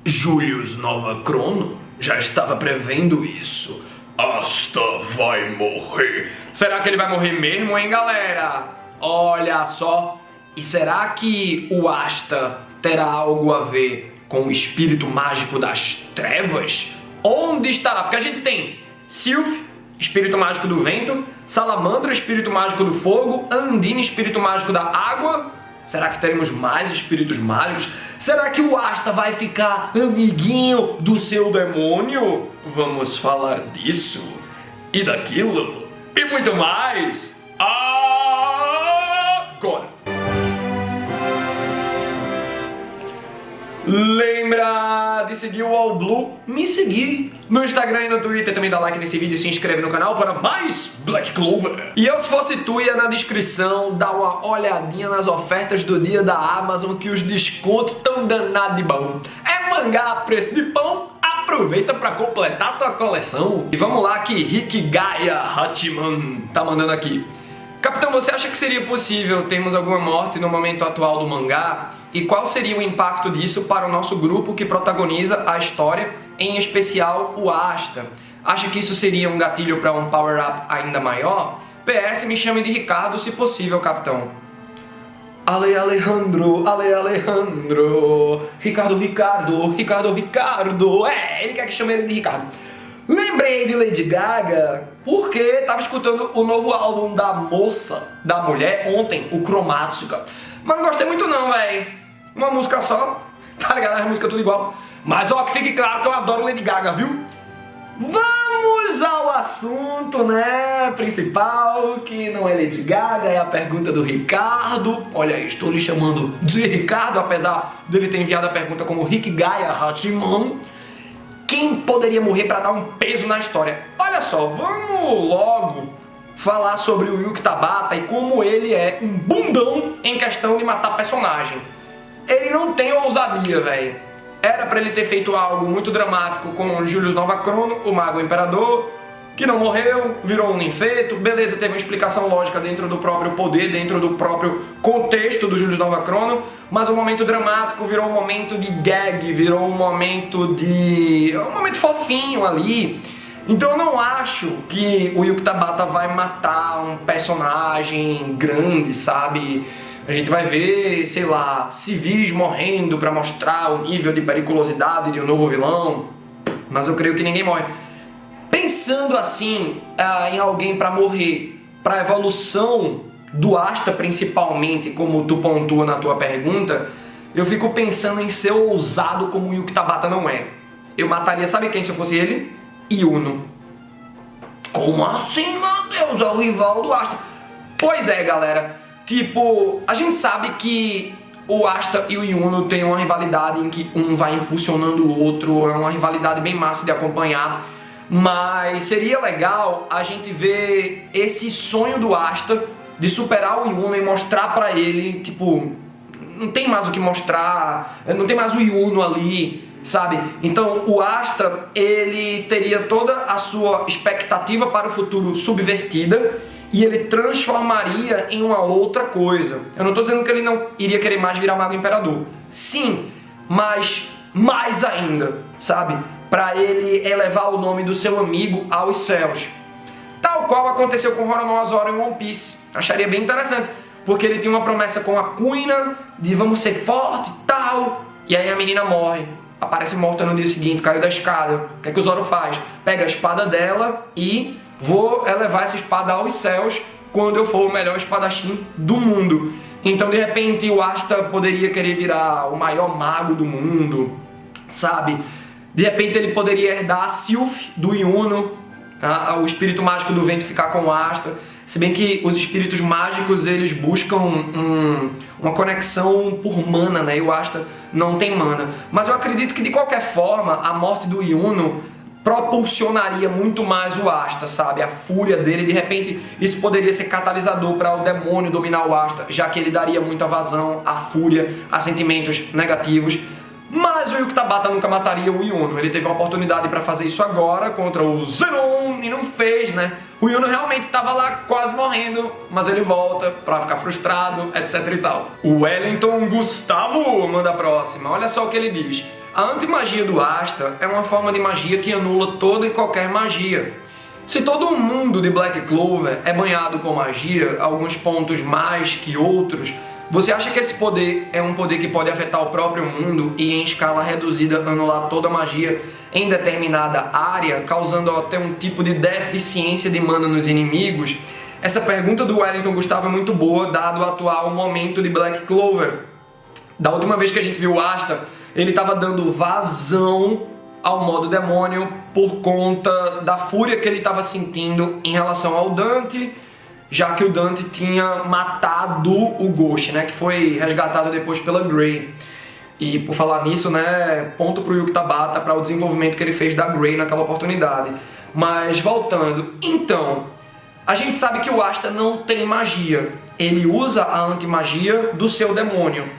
Julius Nova Crono já estava prevendo isso. Asta vai morrer. Será que ele vai morrer mesmo, hein, galera? Olha só. E será que o Asta terá algo a ver com o espírito mágico das trevas? Onde estará? Porque a gente tem Sylph, espírito mágico do vento, Salamandra, espírito mágico do fogo, Andine, espírito mágico da água. Será que teremos mais espíritos mágicos? Será que o Asta vai ficar amiguinho do seu demônio? Vamos falar disso e daquilo e muito mais agora. Lembra de seguir o All Blue? Me seguir no Instagram e no Twitter, também dá like nesse vídeo e se inscreve no canal para mais Black Clover. E eu, se fosse tu, ia na descrição dar uma olhadinha nas ofertas do dia da Amazon, que os descontos tão danados de bom. É mangá a preço de pão? Aproveita para completar tua coleção. E vamos lá que Rick Gaia Hachiman tá mandando aqui. Capitão, você acha que seria possível termos alguma morte no momento atual do mangá? E qual seria o impacto disso para o nosso grupo que protagoniza a história, em especial o Asta? Acha que isso seria um gatilho para um power-up ainda maior? PS, me chame de Ricardo se possível, capitão. Ale Alejandro, Ricardo. É, ele quer que chame ele de Ricardo. Lembrei de Lady Gaga porque tava escutando o novo álbum da moça, da mulher, ontem, o Cromática. Mas não gostei muito não, velho. Uma música só, tá ligado? As músicas tudo igual. Mas ó, que fique claro que eu adoro Lady Gaga, viu? Vamos ao assunto, né, principal, que não é Lady Gaga, é a pergunta do Ricardo. Olha aí, estou lhe chamando de Ricardo, apesar dele ter enviado a pergunta como Rick Gaia Hachiman. Quem poderia morrer para dar um peso na história? Olha só, vamos logo falar sobre o Yuki Tabata e como ele é um bundão em questão de matar personagem. Ele não tem ousadia, velho. Era pra ele ter feito algo muito dramático com Julius Nova Crono, o Mago Imperador, que não morreu, virou um ninfeto. Beleza, teve uma explicação lógica dentro do próprio poder, dentro do próprio contexto do Julius Nova Crono, mas o momento dramático virou um momento de gag, virou um momento fofinho ali. Então eu não acho que o Yuki Tabata vai matar um personagem grande, sabe? A gente vai ver, sei lá, civis morrendo pra mostrar o nível de periculosidade de um novo vilão, mas eu creio que ninguém morre. Pensando assim em alguém pra morrer, pra evolução do Asta principalmente, como tu pontua na tua pergunta, eu fico pensando em ser ousado como o Yuki Tabata não é. Eu mataria, sabe quem se eu fosse ele? Yuno. Como assim, meu Deus? É o rival do Asta. Pois é, galera. Tipo, a gente sabe que o Asta e o Yuno têm uma rivalidade em que um vai impulsionando o outro, é uma rivalidade bem massa de acompanhar, mas seria legal a gente ver esse sonho do Asta de superar o Yuno e mostrar pra ele, tipo, não tem mais o que mostrar, não tem mais o Yuno ali, sabe? Então o Asta, ele teria toda a sua expectativa para o futuro subvertida e ele transformaria em uma outra coisa. Eu não estou dizendo que ele não iria querer mais virar Mago Imperador. Sim, mas mais ainda, sabe? Para ele elevar o nome do seu amigo aos céus. Tal qual aconteceu com Roronoa Zoro em One Piece. Acharia bem interessante, porque ele tinha uma promessa com a Kuina de vamos ser forte e tal, e aí a menina morre. Aparece morta no dia seguinte, caiu da escada. O que é que o Zoro faz? Pega a espada dela e vou elevar essa espada aos céus quando eu for o melhor espadachim do mundo. Então, de repente, o Asta poderia querer virar o maior mago do mundo, sabe? De repente, ele poderia herdar a Sylph do Yuno, o espírito mágico do vento ficar com o Asta. Se bem que os espíritos mágicos, eles buscam uma conexão por mana, né? E o Asta não tem mana. Mas eu acredito que, de qualquer forma, a morte do Yuno propulsionaria muito mais o Asta, sabe? A fúria dele, de repente, isso poderia ser catalisador para o demônio dominar o Asta, já que ele daria muita vazão à fúria, a sentimentos negativos. Mas o Yuki Tabata nunca mataria o Yuno. Ele teve a oportunidade para fazer isso agora contra o Zenon e não fez, né? O Yuno realmente estava lá quase morrendo, mas ele volta para ficar frustrado, etc e tal. O Wellington Gustavo manda a próxima. Olha só o que ele diz. a antimagia do Asta é uma forma de magia que anula toda e qualquer magia. Se todo mundo de Black Clover é banhado com magia, alguns pontos mais que outros, você acha que esse poder é um poder que pode afetar o próprio mundo e em escala reduzida anular toda a magia em determinada área, causando até um tipo de deficiência de mana nos inimigos? Essa pergunta do Wellington Gustavo é muito boa, dado o atual momento de Black Clover. Da última vez que a gente viu o Asta, ele estava dando vazão ao modo demônio por conta da fúria que ele estava sentindo em relação ao Dante, já que o Dante tinha matado o Ghost, né, que foi resgatado depois pela Grey. E por falar nisso, né, ponto pro Yuki Tabata para o desenvolvimento que ele fez da Grey naquela oportunidade. Mas voltando, então, a gente sabe que o Asta não tem magia. Ele usa a antimagia do seu demônio.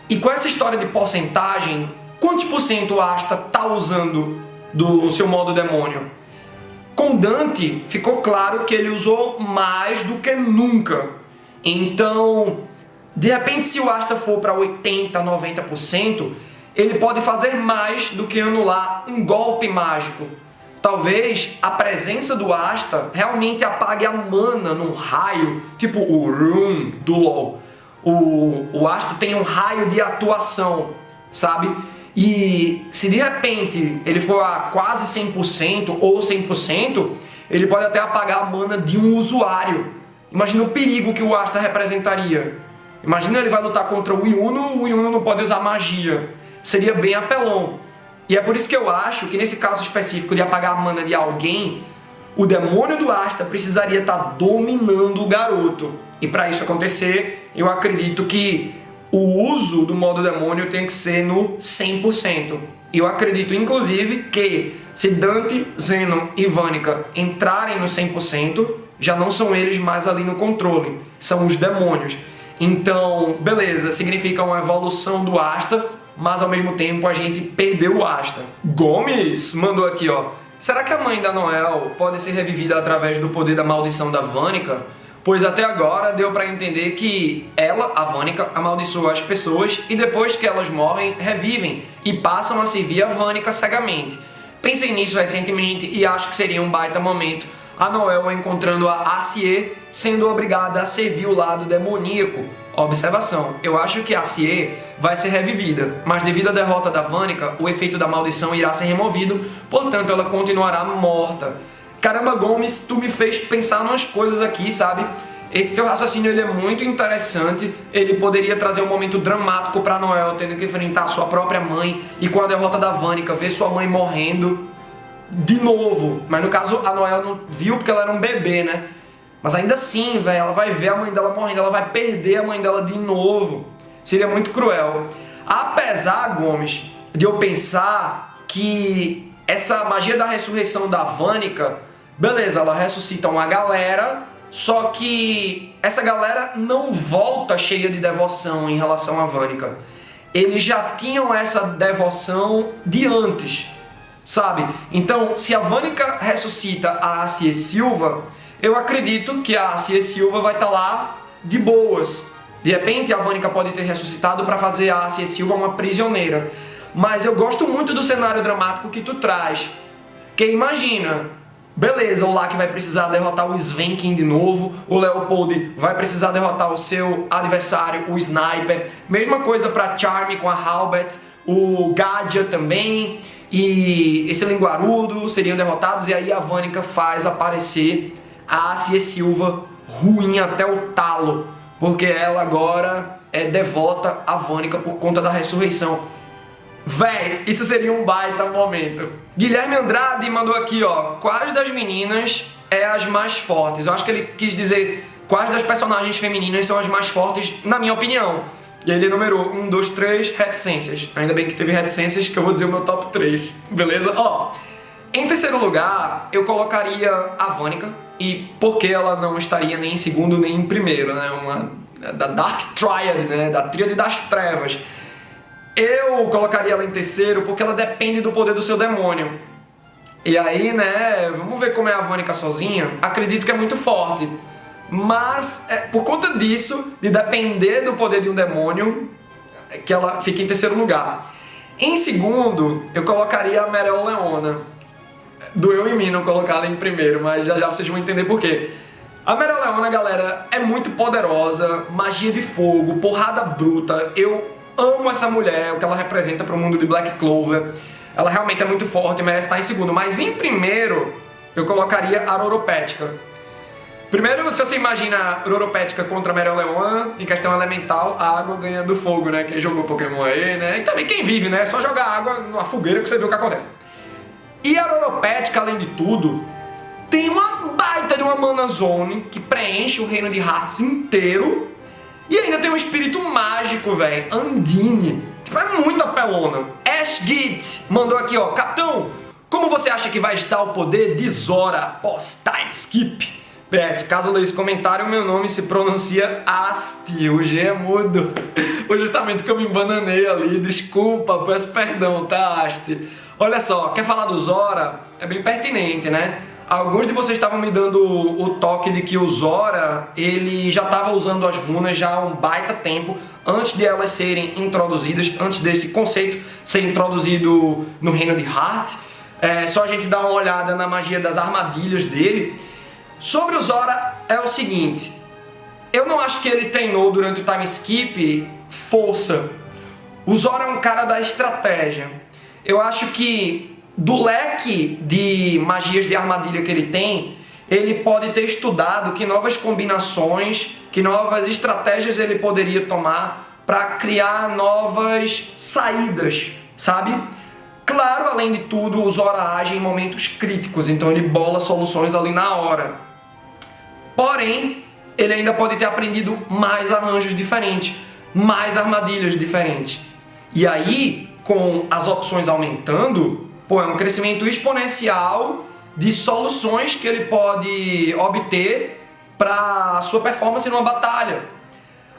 E com essa história de porcentagem, quantos por cento o Asta tá usando do seu modo demônio? Com Dante, ficou claro que ele usou mais do que nunca. Então, de repente, se o Asta for para 80%, 90%, ele pode fazer mais do que anular um golpe mágico. Talvez a presença do Asta realmente apague a mana num raio, tipo o Room do LoL. O Asta tem um raio de atuação, sabe? E se de repente ele for a quase 100% ou 100%, ele pode até apagar a mana de um usuário. Imagina o perigo que o Asta representaria. Imagina ele vai lutar contra o Yuno não pode usar magia. Seria bem apelão. E é por isso que eu acho que nesse caso específico de apagar a mana de alguém, o demônio do Asta precisaria estar dominando o garoto. E para isso acontecer, eu acredito que o uso do modo demônio tem que ser no 100%. E eu acredito, inclusive, que se Dante, Zenon e Vanica entrarem no 100%, já não são eles mais ali no controle, são os demônios. Então, beleza, significa uma evolução do Asta, mas ao mesmo tempo a gente perdeu o Asta. Gomes mandou aqui, ó. Será que a mãe da Noelle pode ser revivida através do poder da maldição da Vanica? Pois até agora deu pra entender que ela, a Vanica, amaldiçoa as pessoas e depois que elas morrem, revivem e passam a servir a Vanica cegamente. Pensei nisso recentemente e acho que seria um baita momento a Noelle encontrando a Acier sendo obrigada a servir o lado demoníaco. Observação, eu acho que a Acier vai ser revivida, mas devido à derrota da Vanica, o efeito da maldição irá ser removido, portanto ela continuará morta. Caramba, Gomes, tu me fez pensar umas coisas aqui, sabe? Esse teu raciocínio ele é muito interessante, ele poderia trazer um momento dramático pra Noelle, tendo que enfrentar sua própria mãe, e com a derrota da Vanica, ver sua mãe morrendo de novo. Mas no caso, a Noelle não viu porque ela era um bebê, né? Mas ainda assim, velho, ela vai ver a mãe dela morrendo, ela vai perder a mãe dela de novo. Seria muito cruel. Apesar, Gomes, de eu pensar que essa magia da ressurreição da Vanica, beleza, ela ressuscita uma galera, só que essa galera não volta cheia de devoção em relação à Vanica. Eles já tinham essa devoção de antes, sabe? Então, se a Vanica ressuscita a Acier Silva, eu acredito que a Acier Silva vai estar lá de boas. De repente, a Vanica pode ter ressuscitado para fazer a Acier Silva uma prisioneira. Mas eu gosto muito do cenário dramático que tu traz. Que imagina, beleza, o Locke vai precisar derrotar o Svenkin de novo, o Leopold vai precisar derrotar o seu adversário, o Sniper. Mesma coisa para Charme com a Halbert, o Gadja também, e esse Linguarudo seriam derrotados, e aí a Vanica faz aparecer a Acier Silva ruim até o talo, porque ela agora é devota à Vanica por conta da ressurreição. Véi, isso seria um baita momento. Guilherme Andrade mandou aqui, ó. Quais das meninas é as mais fortes? Eu acho que ele quis dizer quais das personagens femininas são as mais fortes, na minha opinião. E aí ele numerou 1, 2, 3 reticências. Ainda bem que teve reticências, que eu vou dizer o meu top 3. Beleza? Ó, em terceiro lugar, eu colocaria a Vanica. E por que ela não estaria nem em segundo nem em primeiro, né? Da Dark Triad, né? Da Tríade das Trevas. Eu colocaria ela em terceiro porque ela depende do poder do seu demônio. E aí, né, vamos ver como é a Vanica sozinha. Acredito que é muito forte. Mas, por conta disso, de depender do poder de um demônio, que ela fica em terceiro lugar. Em segundo, eu colocaria a Mereoleona. Doeu em mim não colocar ela em primeiro, mas já já vocês vão entender por quê. A Mereoleona, galera, é muito poderosa, magia de fogo, porrada bruta. Eu amo essa mulher, o que ela representa para o mundo de Black Clover. Ela realmente é muito forte e merece estar em segundo. Mas em primeiro, eu colocaria a Roropetka. Primeiro, se você imagina a Roropetka contra a Mereoleona, em questão elemental, a água ganha do fogo, né? Quem jogou Pokémon aí, né? E também quem vive, né? É só jogar água numa fogueira que você vê o que acontece. E a Roropetka, além de tudo, tem uma baita de uma Mana Zone que preenche o reino de Hearts inteiro. E ainda tem um espírito mágico, velho. Undine. Tipo, é muito apelona. Ash Git mandou aqui, ó. Capitão, como você acha que vai estar o poder de Zora pós-time skip? PS, caso eu leia esse comentário, meu nome se pronuncia Asti. O G é mudo. Foi justamente que eu me embananei ali. Desculpa, peço perdão, tá, Asti? Olha só, quer falar do Zora? É bem pertinente, né? Alguns de vocês estavam me dando o toque de que o Zora, ele já estava usando as runas já há um baita tempo, antes de elas serem introduzidas, antes desse conceito ser introduzido no reino de Heart. É só a gente dar uma olhada na magia das armadilhas dele. Sobre o Zora é o seguinte, eu não acho que ele treinou durante o time skip força. O Zora é um cara da estratégia. Eu acho que do leque de magias de armadilha que ele tem, ele pode ter estudado que novas combinações, que novas estratégias ele poderia tomar para criar novas saídas, sabe? Claro, além de tudo, o Zora age em momentos críticos, então ele bola soluções ali na hora. Porém, ele ainda pode ter aprendido mais arranjos diferentes, mais armadilhas diferentes. E aí, com as opções aumentando, pô, é um crescimento exponencial de soluções que ele pode obter para a sua performance numa batalha.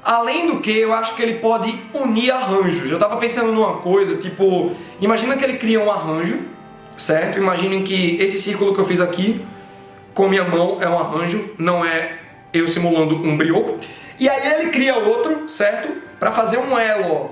Além do que, eu acho que ele pode unir arranjos. Eu estava pensando numa coisa, tipo, imagina que ele cria um arranjo, certo? Imaginem que esse círculo que eu fiz aqui, com minha mão, é um arranjo, não é eu simulando um brioco. E aí ele cria outro, certo? Para fazer um elo, ó.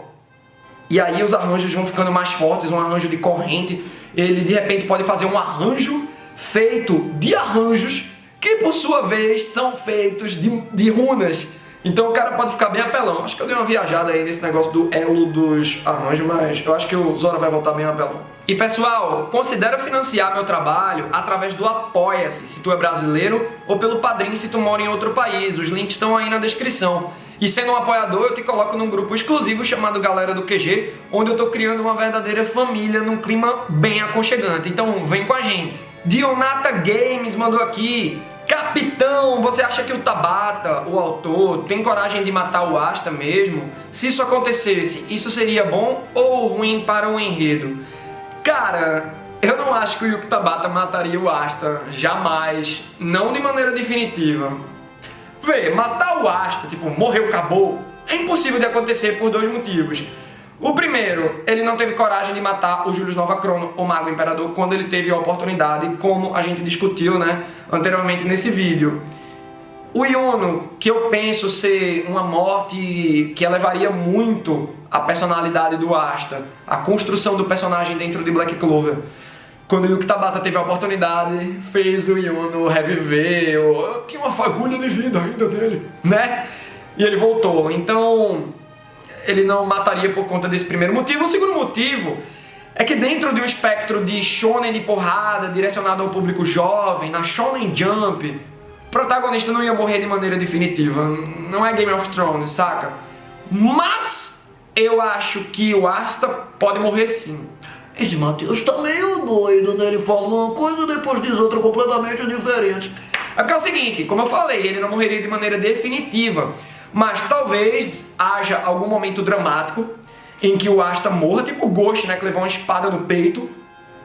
E aí os arranjos vão ficando mais fortes, um arranjo de corrente. Ele de repente pode fazer um arranjo feito de arranjos que por sua vez são feitos de runas. Então o cara pode ficar bem apelão. Acho que eu dei uma viajada aí nesse negócio do elo dos arranjos, mas eu acho que o Zora vai voltar bem apelão. E pessoal, considera financiar meu trabalho através do Apoia-se, se tu é brasileiro, ou pelo Padrim se tu mora em outro país. Os links estão aí na descrição. E sendo um apoiador, eu te coloco num grupo exclusivo chamado Galera do QG, onde eu tô criando uma verdadeira família num clima bem aconchegante. Então vem com a gente. Dionata Games mandou aqui: Capitão, você acha que o Tabata, o autor, tem coragem de matar o Asta mesmo? Se isso acontecesse, isso seria bom ou ruim para o enredo? Cara, eu não acho que o Yuki Tabata mataria o Asta, jamais, não de maneira definitiva. Vê, matar o Asta, tipo, morreu, acabou, é impossível de acontecer por dois motivos. O primeiro, ele não teve coragem de matar o Julius Nova Chrono, o Mago Imperador, quando ele teve a oportunidade, como a gente discutiu, né, anteriormente nesse vídeo. O Yuno, que eu penso ser uma morte que elevaria muito a personalidade do Asta, a construção do personagem dentro de Black Clover. Quando o Yuki Tabata teve a oportunidade, fez o Yuno reviver, eu tinha uma fagulha de vida ainda dele, né? E ele voltou, então ele não mataria por conta desse primeiro motivo. O segundo motivo é que dentro de um espectro de shonen de porrada, direcionado ao público jovem, na Shonen Jump, o protagonista não ia morrer de maneira definitiva, não é Game of Thrones, saca? Mas eu acho que o Asta pode morrer sim. Esse Matheus tá meio doido, né? Ele fala uma coisa e depois diz outra completamente diferente. É porque é o seguinte, como eu falei, ele não morreria de maneira definitiva, mas talvez haja algum momento dramático em que o Asta morra, tipo o Ghost, né, que levou uma espada no peito,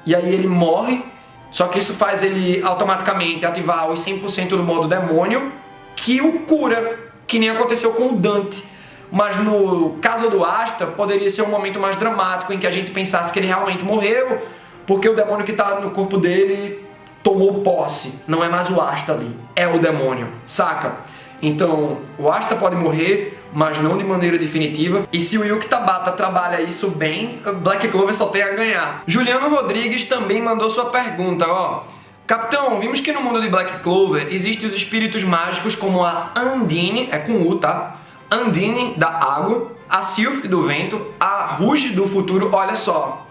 e aí ele morre, só que isso faz ele automaticamente ativar os 100% do modo demônio, que o cura, que nem aconteceu com o Dante. Mas no caso do Asta, poderia ser um momento mais dramático em que a gente pensasse que ele realmente morreu, porque o demônio que está no corpo dele tomou posse. Não é mais o Asta ali, é o demônio, saca? Então, o Asta pode morrer, mas não de maneira definitiva. E se o Yuki Tabata trabalha isso bem, Black Clover só tem a ganhar. Juliano Rodrigues também mandou sua pergunta, ó. Capitão, vimos que no mundo de Black Clover existem os espíritos mágicos como a Undine, é com U, tá? Undine da água, a Sylph do vento, a Rouge do futuro. Olha só,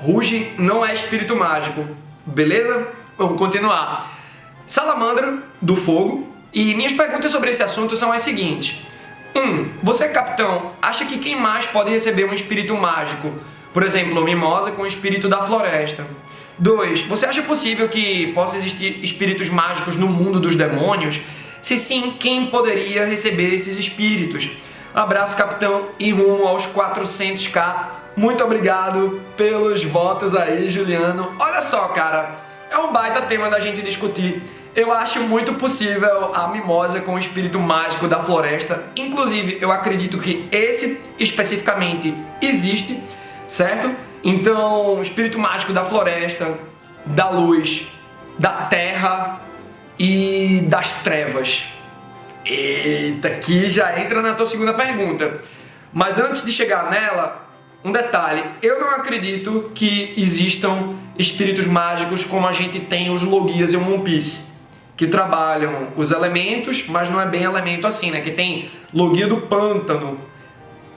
Rouge não é espírito mágico, beleza? Vamos continuar. Salamandra do fogo. E minhas perguntas sobre esse assunto são as seguintes. 1. Você, capitão, acha que quem mais pode receber um espírito mágico? Por exemplo, Mimosa com o espírito da floresta. 2. Você acha possível que possa existir espíritos mágicos no mundo dos demônios? Se sim, quem poderia receber esses espíritos? Abraço, capitão, e rumo aos 400k. Muito obrigado pelos votos aí, Juliano. Olha só, cara, é um baita tema da gente discutir. Eu acho muito possível a Mimosa com o espírito mágico da floresta. Inclusive, eu acredito que esse especificamente existe, certo? Então, espírito mágico da floresta, da luz, da terra e das trevas. Eita, aqui já entra na tua segunda pergunta. Mas antes de chegar nela, um detalhe. Eu não acredito que existam espíritos mágicos como a gente tem os Logias em One Piece, que trabalham os elementos, mas não é bem elemento assim, né? Que tem Logia do pântano.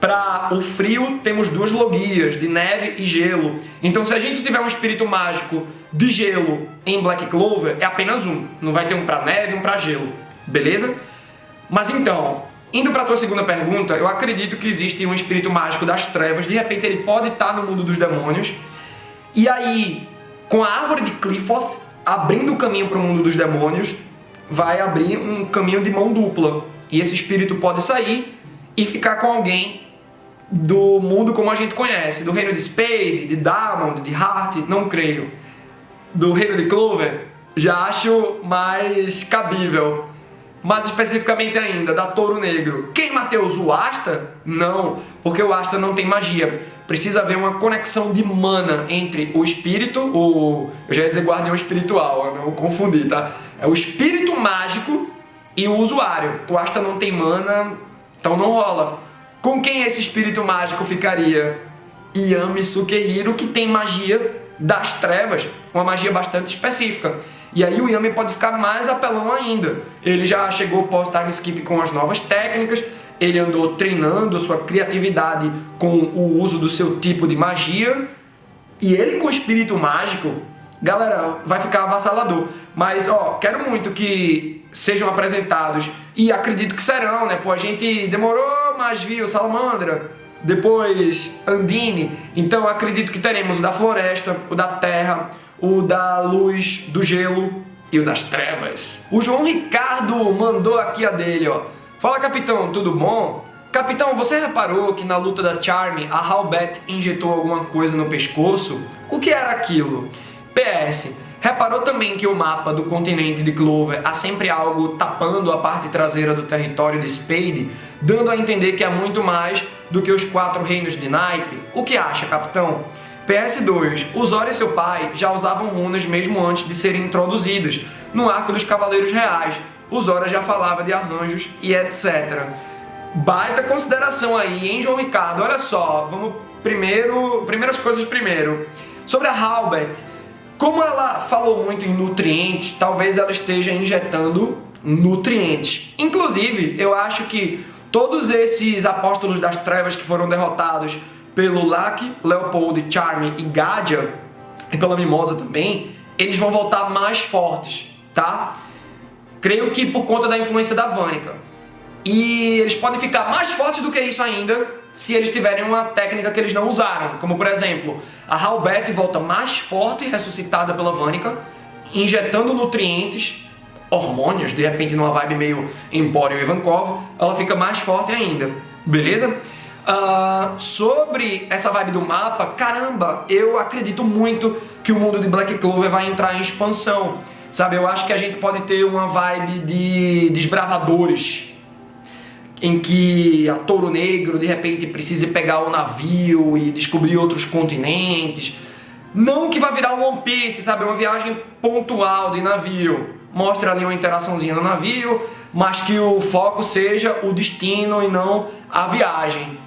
Para o frio, temos duas Logias, de neve e gelo. Então, se a gente tiver um espírito mágico de gelo em Black Clover, é apenas um. Não vai ter um para neve e um para gelo. Beleza? Mas então, indo para a tua segunda pergunta, eu acredito que existe um espírito mágico das trevas. De repente, ele pode estar no mundo dos demônios. E aí, com a árvore de Qliphotht abrindo o caminho para o mundo dos demônios, vai abrir um caminho de mão dupla. E esse espírito pode sair e ficar com alguém do mundo como a gente conhece, do reino de Spade, de Diamond, de Heart, não creio. Do reino de Clover, já acho mais cabível. Mais especificamente ainda, da Touro Negro. Quem, Matheus? O Asta? Não, porque o Asta não tem magia. Precisa haver uma conexão de mana entre o espírito, eu já ia dizer guardião espiritual, eu não confundi, tá? É o espírito mágico e o usuário. O Asta não tem mana, então não rola. Com quem esse espírito mágico ficaria? Yami Sukehiro, que tem magia das trevas, uma magia bastante específica. E aí o Yami pode ficar mais apelão ainda. Ele já chegou pós-time skip com as novas técnicas, ele andou treinando a sua criatividade com o uso do seu tipo de magia, e ele com espírito mágico, galera, vai ficar avassalador. Mas, ó, quero muito que sejam apresentados, e acredito que serão, né? Pô, a gente demorou, mas viu Salamandra, depois Undine, então acredito que teremos o da floresta, o da terra, o da luz, do gelo e o das trevas. O João Ricardo mandou aqui a dele, ó. Fala, capitão, tudo bom? Capitão, você reparou que na luta da Charmy, a Halbert injetou alguma coisa no pescoço? O que era aquilo? PS, reparou também que o mapa do continente de Clover há sempre algo tapando a parte traseira do território de Spade, dando a entender que há muito mais do que os 4 reinos de naipe? O que acha, capitão? PS2, o Zora e seu pai já usavam runas mesmo antes de serem introduzidas no arco dos Cavaleiros Reais. O Zora já falava de arranjos e etc. Baita consideração aí, hein, João Ricardo? Olha só, vamos primeiras coisas primeiro. Sobre a Halbert, como ela falou muito em nutrientes, talvez ela esteja injetando nutrientes. Inclusive, eu acho que todos esses apóstolos das trevas que foram derrotados pelo Lucky, Leopold, Charmy e Gadia, e pela Mimosa também, eles vão voltar mais fortes, tá? Creio que por conta da influência da Vanica. E eles podem ficar mais fortes do que isso ainda se eles tiverem uma técnica que eles não usaram. Como, por exemplo, a Halbert volta mais forte, ressuscitada pela Vanica, injetando nutrientes, hormônios, de repente numa vibe meio Empório e Ivankov, ela fica mais forte ainda, beleza? Sobre essa vibe do mapa, caramba, eu acredito muito que o mundo de Black Clover vai entrar em expansão, sabe? Eu acho que a gente pode ter uma vibe de desbravadores, em que a Touro Negro de repente precise pegar o navio e descobrir outros continentes. Não que vai virar um One Piece, sabe? Uma viagem pontual de navio. Mostra ali uma interaçãozinha no navio, mas que o foco seja o destino e não a viagem.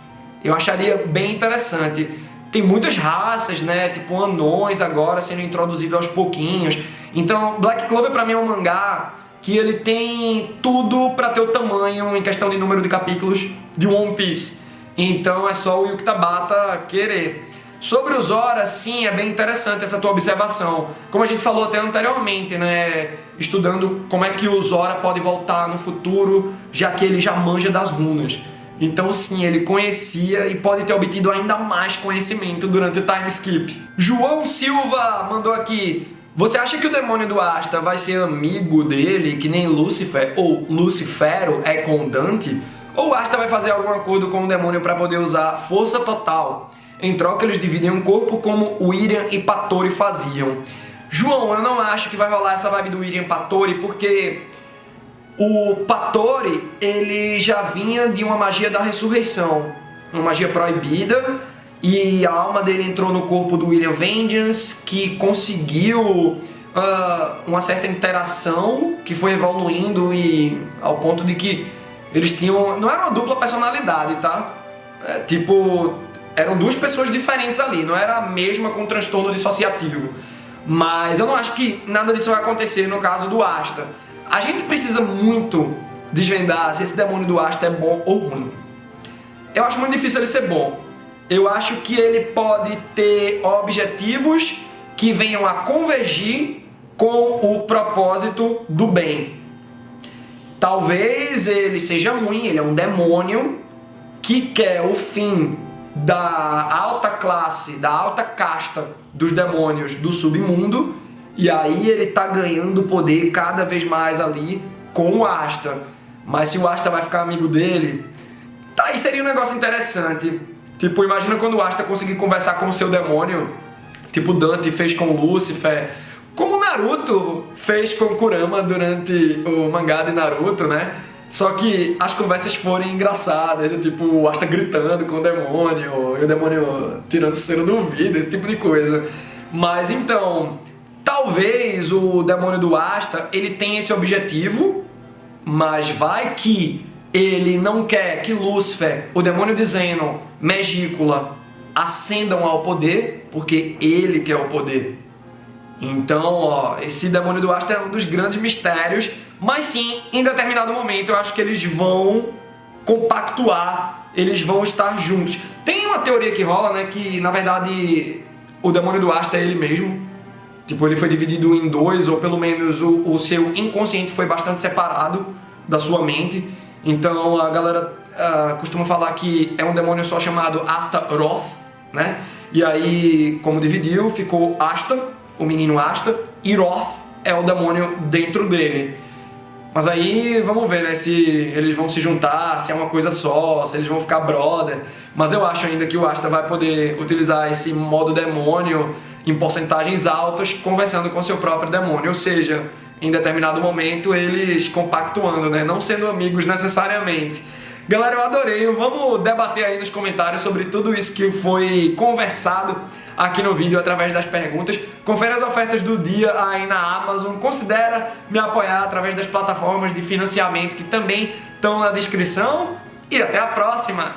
Eu acharia bem interessante. Tem muitas raças, né, tipo anões agora sendo introduzidos aos pouquinhos. Então, Black Clover pra mim é um mangá que ele tem tudo pra ter o tamanho em questão de número de capítulos de One Piece. Então é só o Yuki Tabata querer. Sobre o Zora, sim, é bem interessante essa tua observação. Como a gente falou até anteriormente, né, estudando como é que o Zora pode voltar no futuro, já que ele já manja das runas. Então sim, ele conhecia e pode ter obtido ainda mais conhecimento durante o time skip. João Silva mandou aqui: você acha que o demônio do Asta vai ser amigo dele, que nem Lúcifer ou Lucifero é com Dante? Ou o Asta vai fazer algum acordo com o demônio para poder usar força total? Em troca eles dividem um corpo como o Irian e Patori faziam. João, eu não acho que vai rolar essa vibe do Irian e Patori, porque o Patori, ele já vinha de uma magia da ressurreição, uma magia proibida, e a alma dele entrou no corpo do William Vengeance, que conseguiu uma certa interação, que foi evoluindo e ao ponto de que eles tinham... não era uma dupla personalidade, tá? Eram duas pessoas diferentes ali, não era a mesma com transtorno dissociativo. Mas eu não acho que nada disso vai acontecer no caso do Asta. A gente precisa muito desvendar se esse demônio do Asta é bom ou ruim. Eu acho muito difícil ele ser bom. Eu acho que ele pode ter objetivos que venham a convergir com o propósito do bem. Talvez ele seja ruim, ele é um demônio que quer o fim da alta classe, da alta casta dos demônios do submundo, e aí ele tá ganhando poder cada vez mais ali com o Asta. Mas se o Asta vai ficar amigo dele, tá, aí seria um negócio interessante. Tipo, imagina quando o Asta conseguir conversar com o seu demônio, tipo Dante fez com Lúcifer, como o Naruto fez com Kurama durante o mangá de Naruto, né? Só que as conversas forem engraçadas, tipo o Asta gritando com o demônio, e o demônio tirando cera do ouvido, esse tipo de coisa. Mas então, talvez o demônio do Asta, ele tenha esse objetivo, mas vai que ele não quer que Lúcifer, o demônio de Zenon, Megícula, ascendam ao poder, porque ele quer o poder. Então, ó, esse demônio do Asta é um dos grandes mistérios, mas sim, em determinado momento eu acho que eles vão compactuar, eles vão estar juntos. Tem uma teoria que rola, né, que na verdade o demônio do Asta é ele mesmo. Tipo, ele foi dividido em dois, ou pelo menos o seu inconsciente foi bastante separado da sua mente. Então a galera costuma falar que é um demônio só chamado Astaroth, né? E aí, como dividiu, ficou Asta, o menino Asta, e Roth é o demônio dentro dele. Mas aí vamos ver, né, se eles vão se juntar, se é uma coisa só, se eles vão ficar brother. Mas eu acho ainda que o Asta vai poder utilizar esse modo demônio em porcentagens altas, conversando com seu próprio demônio. Ou seja, em determinado momento eles compactuando, né, não sendo amigos necessariamente. Galera, eu adorei. Vamos debater aí nos comentários sobre tudo isso que foi conversado aqui no vídeo através das perguntas. Confere as ofertas do dia aí na Amazon. Considera me apoiar através das plataformas de financiamento que também estão na descrição. E até a próxima!